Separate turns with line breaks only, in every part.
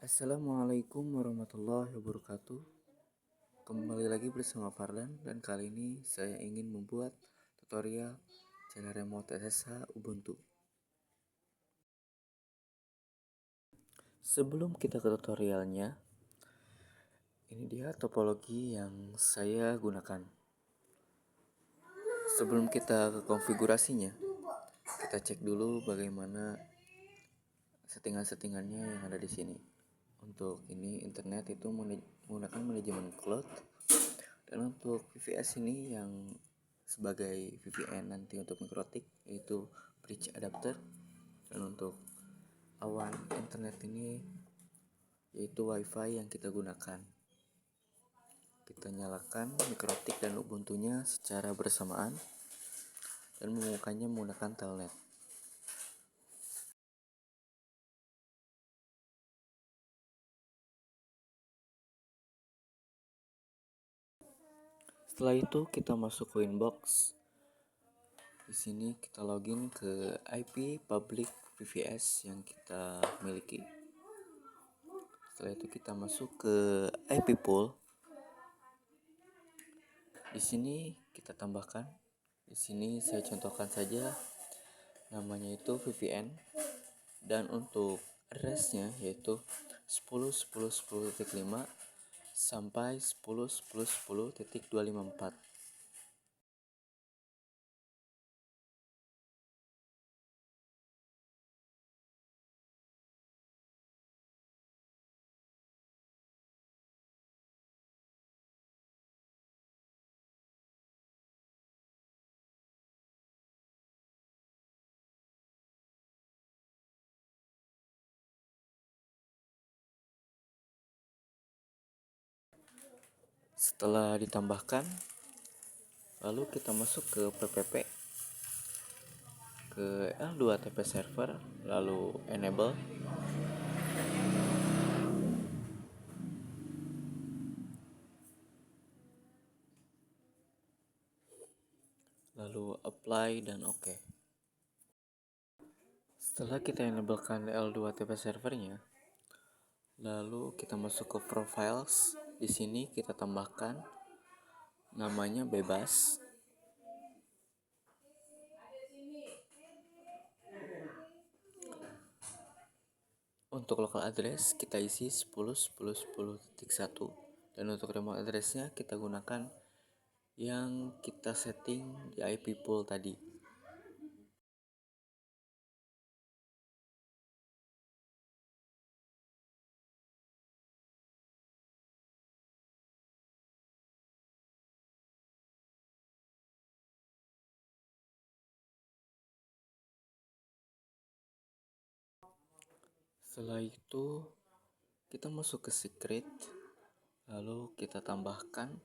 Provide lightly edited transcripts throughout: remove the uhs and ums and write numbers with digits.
Assalamualaikum warahmatullahi wabarakatuh. Kembali lagi bersama Fardan dan kali ini saya ingin membuat tutorial cara remote SSH Ubuntu. Sebelum kita ke tutorialnya, ini dia topologi yang saya gunakan. Sebelum kita ke konfigurasinya, kita cek dulu bagaimana settingan-settingannya yang ada di sini. Untuk ini internet itu menggunakan manajemen cloud, dan untuk VPS ini yang sebagai VPN nanti untuk mikrotik yaitu bridge adapter, dan untuk awan internet ini yaitu wifi yang kita gunakan. Kita nyalakan mikrotik dan Ubuntunya secara bersamaan dan memukanya menggunakan telnet. Setelah itu kita masuk ke inbox. Di sini kita login ke IP public VPS yang kita miliki. Setelah itu kita masuk ke IP pool. Di sini kita tambahkan. Di sini saya contohkan saja namanya itu VPN, dan untuk addressnya yaitu 10.10.10.5 sampai 10.10.10.254. Setelah ditambahkan, lalu kita masuk ke PPP, ke L2TP server, lalu enable. Lalu apply dan OK. Setelah kita enablekan L2TP servernya, lalu kita masuk ke profiles. Di sini kita tambahkan namanya bebas. Untuk local address kita isi 10.10.10.1, dan untuk remote addressnya kita gunakan yang kita setting di IP pool tadi. Setelah itu kita masuk ke secret, lalu kita tambahkan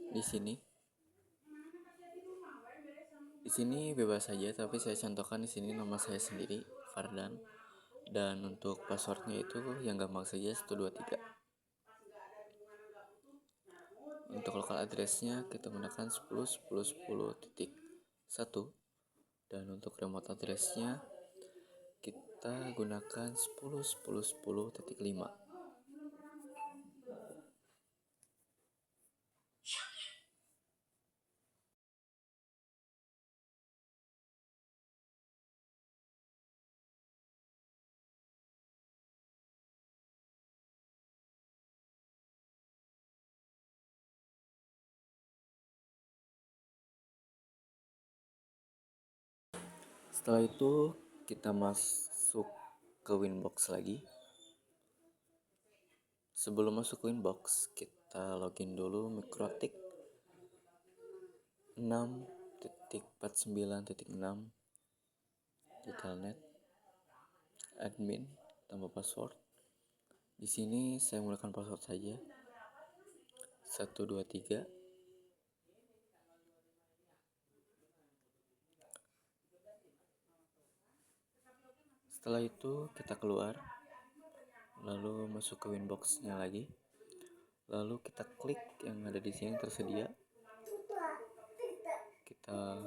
di sini. Di sini bebas saja, tapi saya contohkan di sini nama saya sendiri, Fardan, dan untuk passwordnya itu yang gampang saja 123. Untuk local addressnya kita gunakan 10.10.10.1, dan untuk remote addressnya kita gunakan 10.10.10.5. Setelah itu kita masuk ke Winbox lagi. Sebelum masuk ke Winbox, kita login dulu mikrotik 6.49.6 di telnet, admin tambah password. Di sini saya menggunakan password saja 123. Setelah itu kita keluar, lalu masuk ke Winbox-nya lagi, lalu kita klik yang ada di sini tersedia. Kita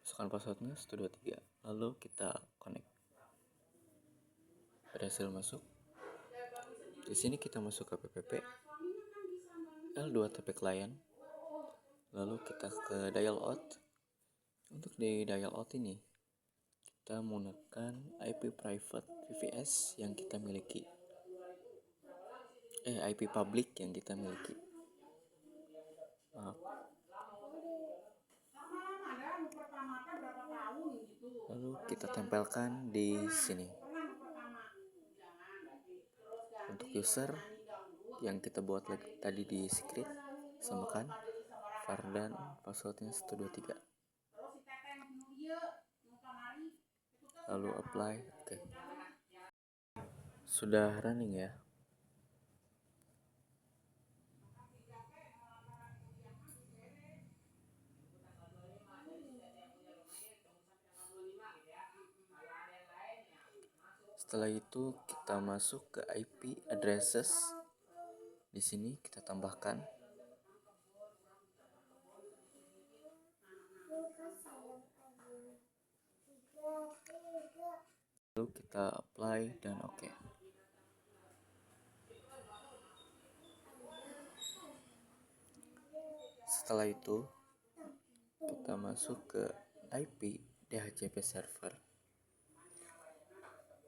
masukkan passwordnya 123, lalu kita connect. Berhasil masuk. Di sini kita masuk ke ppp L2TP client, lalu kita ke dial out. Untuk di dial out ini kita menggunakan IP private VPS yang kita miliki, IP public yang kita miliki. Lalu kita tempelkan di sini. Untuk user yang kita buat tadi di script, samakan var dan passwordnya 123. Lalu apply. Oke. Sudah running ya. Setelah itu kita masuk ke IP addresses. Di sini kita tambahkan. Lalu kita apply dan oke. Setelah itu kita masuk ke IP DHCP server.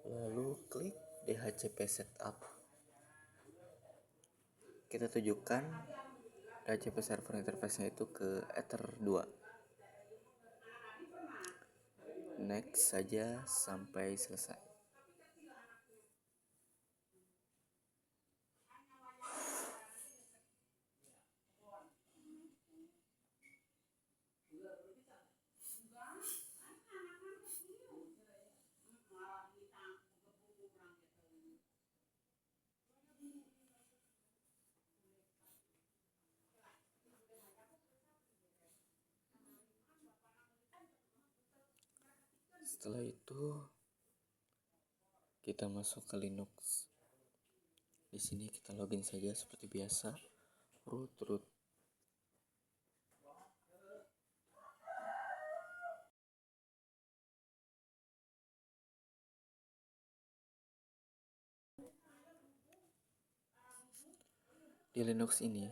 Lalu klik DHCP setup. Kita tujukan DHCP server interface-nya itu ke Ether 2. Next saja sampai selesai. Setelah itu kita masuk ke Linux. Di sini kita login saja seperti biasa. Root. Di Linux ini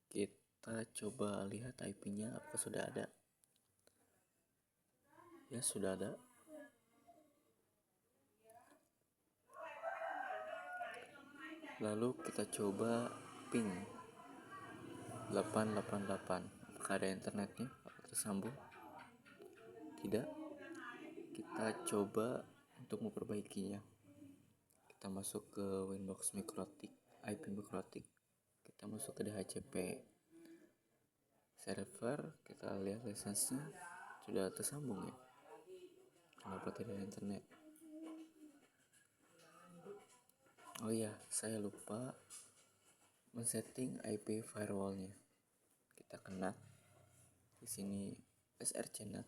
kita coba lihat IP-nya apakah sudah ada. Ya, sudah ada. Lalu kita coba ping 888. Apakah ada internetnya? Apakah tersambung? Tidak. Kita coba untuk memperbaikinya. Kita masuk ke Winbox Mikrotik, IP Mikrotik. Kita masuk ke DHCP server, kita lihat lisensinya sudah tersambung ya. Kenapa tidak ada internet? Oh iya, saya lupa men-setting IP firewall-nya. Kita kena di sini srcnet.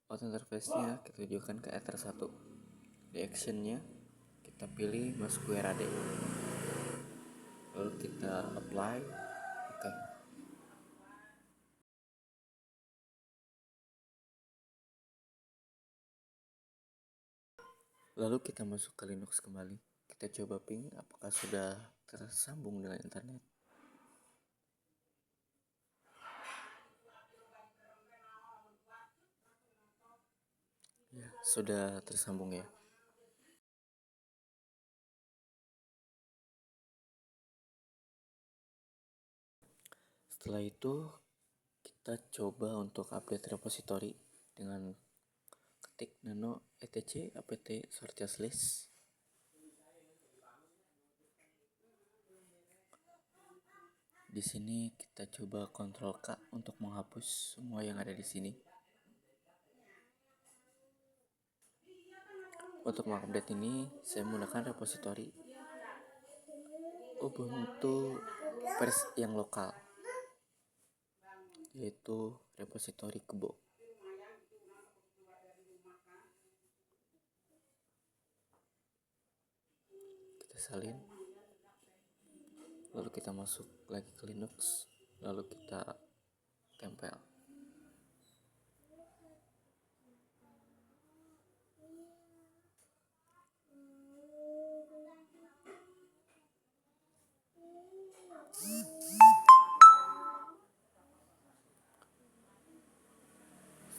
Out interface-nya kita tujukan ke Ether 1. Di action-nya kita pilih masuk WRAD. Lalu kita apply. Oke. Lalu kita masuk ke Linux kembali. Kita coba ping apakah sudah tersambung dengan internet. Ya, sudah tersambung ya. Setelah itu kita coba untuk update repository dengan ketik nano etc apt sortiers list. Di sini kita coba Ctrl K untuk menghapus semua yang ada di sini. Untuk mengupdate ini saya menggunakan repository Ubuntu versi yang lokal, yaitu repository Kebo. Kita salin, lalu kita masuk lagi ke Linux, lalu kita tempel.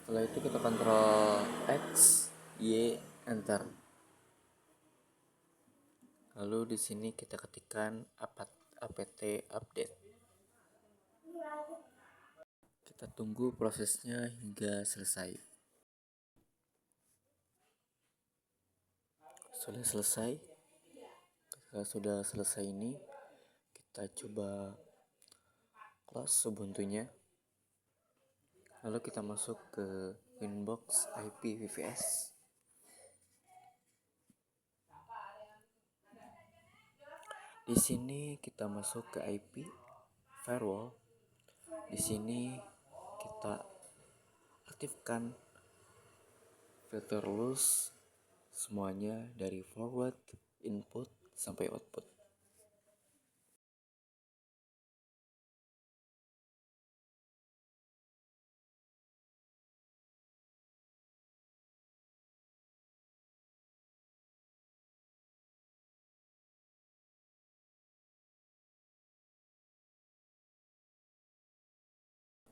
Setelah itu kita kontrol X, Y, enter. Lalu di sini kita ketikkan apt update. Kita tunggu prosesnya hingga selesai. Sudah selesai. Ketika sudah selesai ini, kita coba close Ubuntu-nya. Lalu kita masuk ke Winbox IP VVS. Di sini kita masuk ke IP firewall. Di sini kita aktifkan filter loss semuanya dari forward, input sampai output.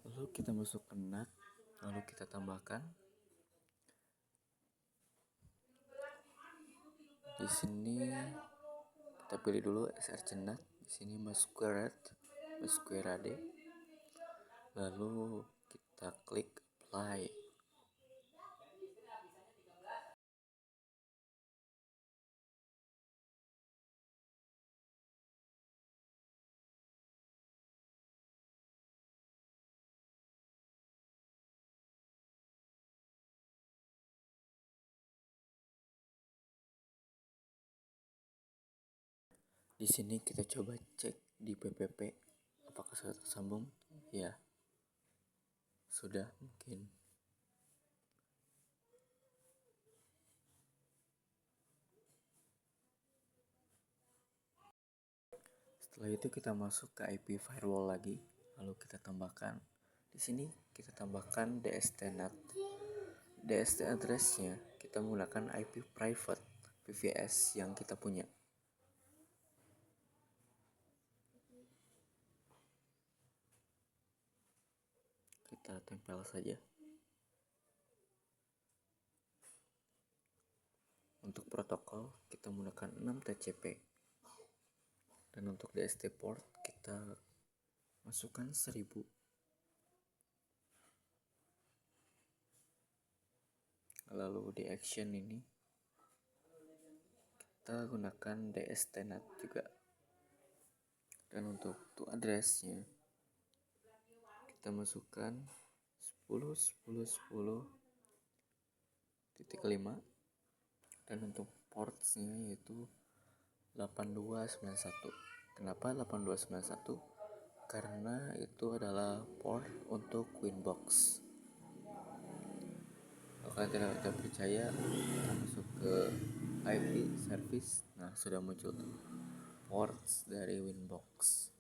Lalu kita masuk ke NAT, lalu kita tambahkan. Di sini kita pilih dulu srcNAT. Di sini masquerade. Lalu kita klik apply. Di sini kita coba cek di PPP apakah sudah tersambung. Ya, sudah mungkin. Setelah itu kita masuk ke IP firewall lagi, lalu kita tambahkan. Di sini kita tambahkan DST-NAT. DST address-nya kita menggunakan IP private VVS yang kita punya. Kita tempel saja. Untuk protokol kita menggunakan 6 TCP. Dan untuk DST port kita masukkan 1000. Lalu di action ini kita gunakan DST-NAT juga. Dan untuk to address-nya kita masukkan 10.10.10.5 dan untuk ports-nya yaitu 8291. Kenapa 8291? Karena itu adalah port untuk Winbox. Kalau kalian tidak percaya, kita masuk ke IP service. Nah, sudah muncul tuh ports dari Winbox.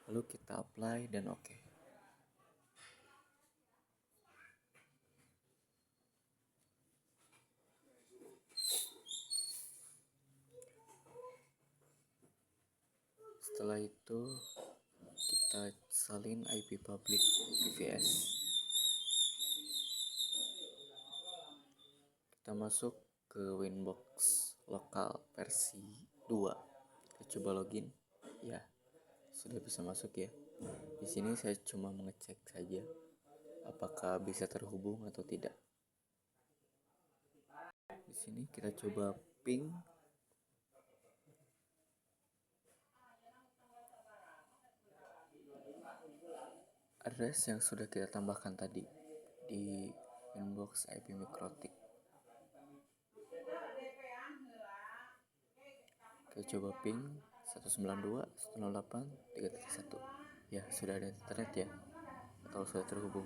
Lalu kita apply dan oke. Setelah itu kita salin IP public VVS. Kita masuk ke Winbox lokal versi 2. Kita coba login. Ya, sudah bisa masuk ya. Di sini saya cuma mengecek saja apakah bisa terhubung atau tidak. Di sini kita coba ping. Address yang sudah kita tambahkan tadi di Winbox IP Mikrotik. Kita coba ping 192.168.3.1. Ya, sudah ada internet ya, atau sudah terhubung.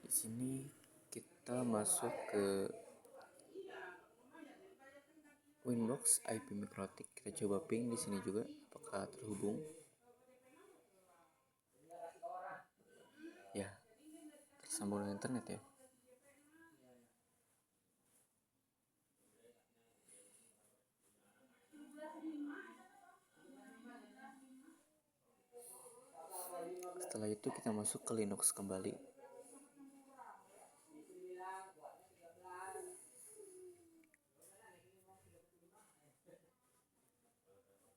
Di sini kita masuk ke Winbox IP Mikrotik. Kita coba ping di sini juga apakah terhubung. Ya, tersambung dengan internet ya. Setelah itu kita masuk ke Linux kembali.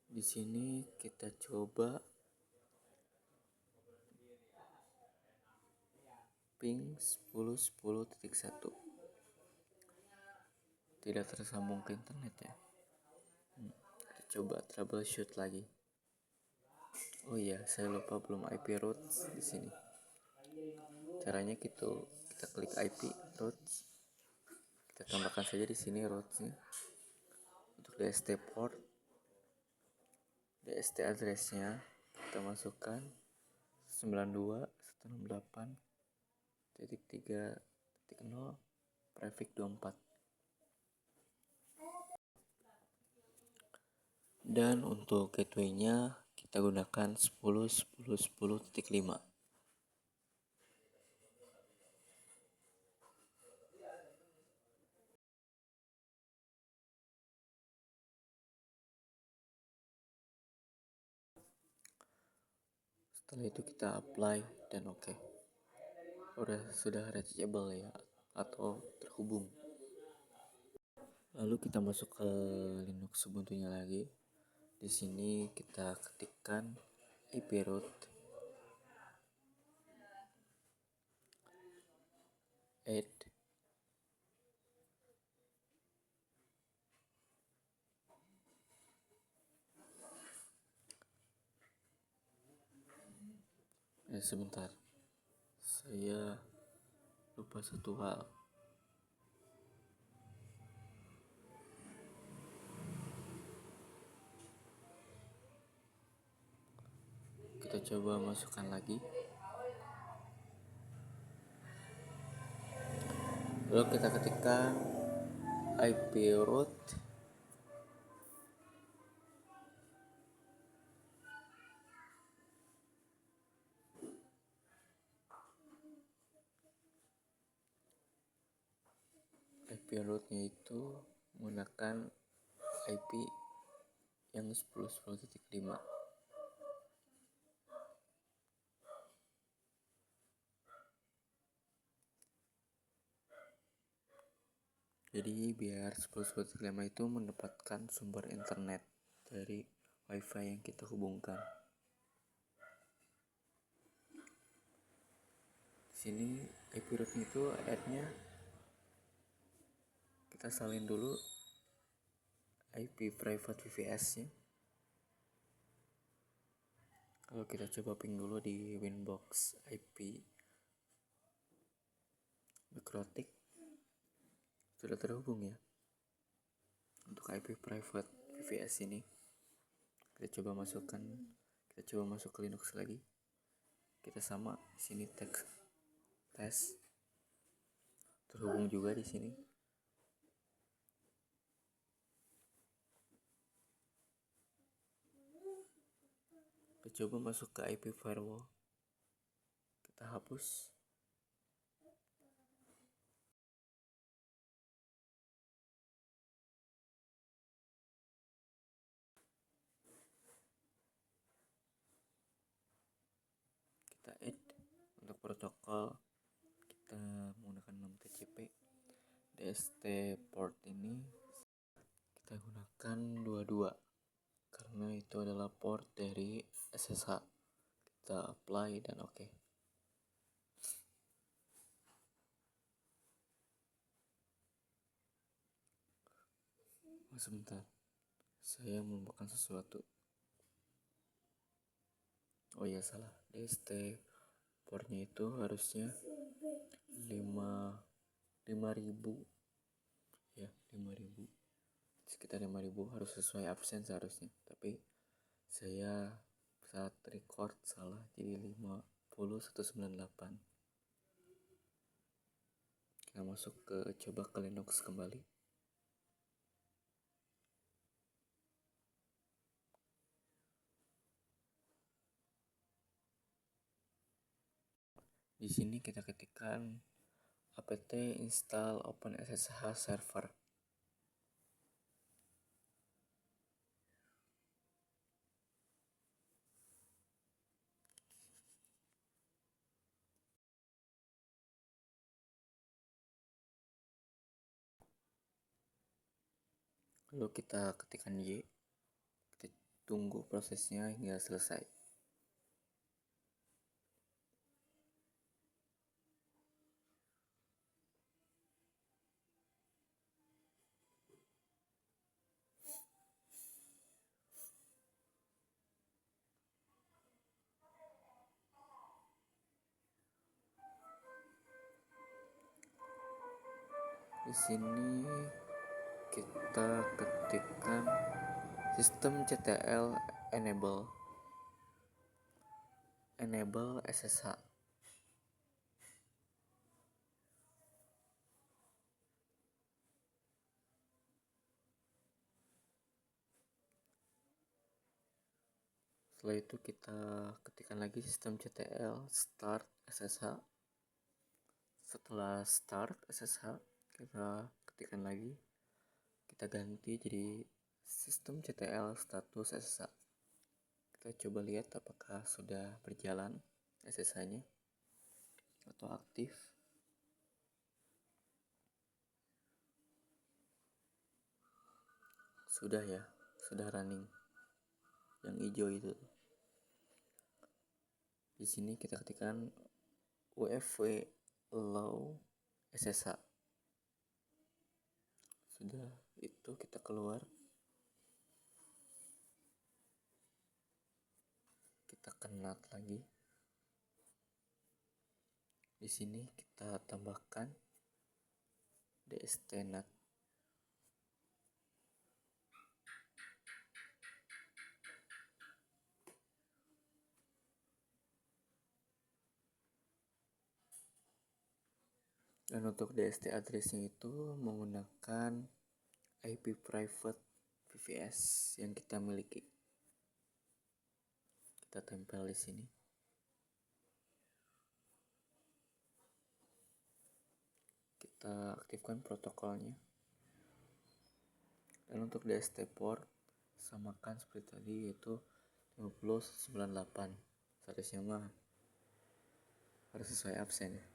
Di sini kita coba ping 10.10.1. Tidak tersambung ke internet ya. Kita coba troubleshoot lagi. Oh iya, saya lupa belum IP routes di sini. Caranya kita klik IP routes. Kita tambahkan saja di sini routesnya. Untuk DST port, DST addressnya kita masukkan 92.168.3.0 prefix 24. Dan untuk gateway-nya kita gunakan 10.10.10.5. Setelah itu kita apply dan oke. Sudah reachable ya atau terhubung. Lalu kita masuk ke Linux Ubuntu-nya lagi. Di sini kita ketikkan IP route add sebentar, saya lupa satu hal. Kita coba masukkan lagi. Lalu kita ketikkan IP route nya itu menggunakan IP yang 10.10.5. Jadi biar 10.10.5 itu mendapatkan sumber internet dari wifi yang kita hubungkan. Di sini IP route itu add-nya kita salin dulu IP private VPS-nya. Kalau kita coba ping dulu di Winbox IP Mikrotik, sudah terhubung ya. Untuk IP private VPS ini kita coba masuk ke Linux lagi. Kita sama di sini tes terhubung juga di sini. Kita coba masuk ke IP firewall. Kita hapus. Kita add untuk protokol, kita menggunakan 6TCP. DST port ini kita gunakan 22 karena itu adalah port dari SSH. Kita apply dan oke. Sebentar, saya melupakan sesuatu. Oh iya, salah. DST portnya itu harusnya 5.000 ya, 5.000, sekitar 5.000 harus sesuai absen seharusnya, tapi saya saat record salah jadi 50.198. Kita masuk coba ke Linux kembali. Di Di sini kita ketikkan apt install OpenSSH server. Lalu kita ketikkan Y, kita tunggu prosesnya hingga selesai. Di sini kita ketikkan sistem CTL enable SSH. Setelah itu kita ketikkan lagi sistem CTL start SSH. Setelah start SSH kita ketikkan lagi, kita ganti jadi sistem CTL status SSH. Kita coba lihat apakah sudah berjalan SSH-nya atau aktif. Sudah ya, sudah running. Yang hijau itu. Di sini kita ketikkan UFW allow SSH. Sudah itu kita keluar. Kita kenat lagi. Di sini kita tambahkan dstnet. Dan untuk DST addressnya itu menggunakan IP private VPS yang kita miliki. Kita tempel di sini. Kita aktifkan protokolnya. Dan untuk DST port samakan seperti tadi, yaitu 5098. Seharusnya mah harus sesuai absen ya.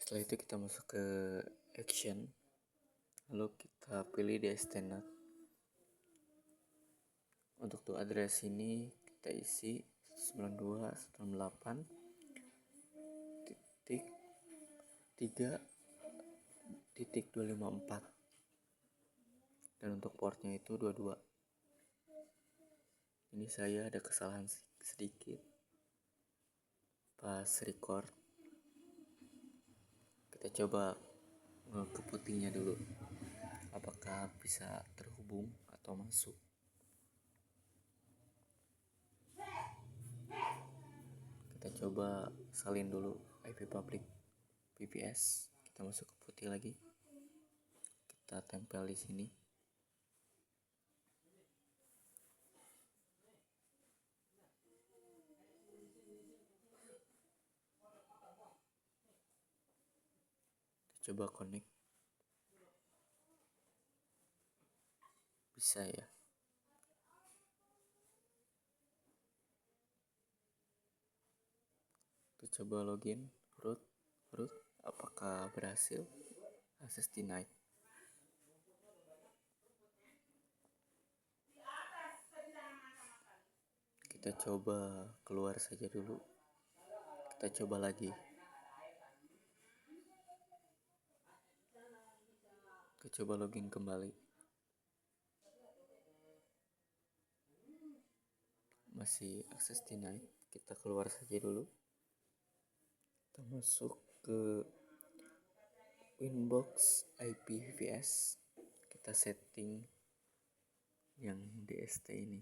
Setelah itu kita masuk ke action, lalu kita pilih dstnet. Untuk tuh address ini kita isi 92.168.3.254 dan untuk portnya itu 22. Ini saya ada kesalahan sedikit pas record. Kita coba ke putihnya dulu, apakah bisa terhubung atau masuk. Kita coba salin dulu IP public VPS. Kita masuk ke putih lagi, kita tempel di sini. Kita coba connect, bisa ya. Kita coba login root, apakah berhasil. Access denied. Kita coba keluar saja dulu, kita coba lagi. Kita coba login kembali, masih access denied. Kita keluar saja dulu, kita masuk ke Winbox IP VPS. Kita setting yang DST ini.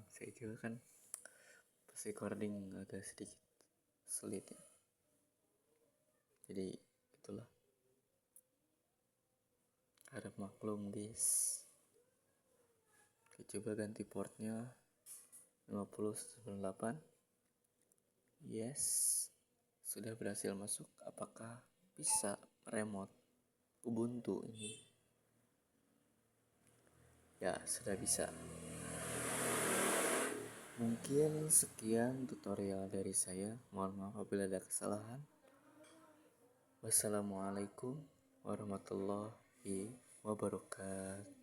Saya juga kan pas recording agak sedikit sulit ya, jadi itulah. Harap maklum guys. Oke, coba ganti portnya 5098. Yes, sudah berhasil masuk. Apakah bisa remote Ubuntu ini? Ya, sudah bisa. Mungkin sekian tutorial dari saya. Mohon maaf apabila ada kesalahan. Wassalamualaikum warahmatullahi wabarakatuh.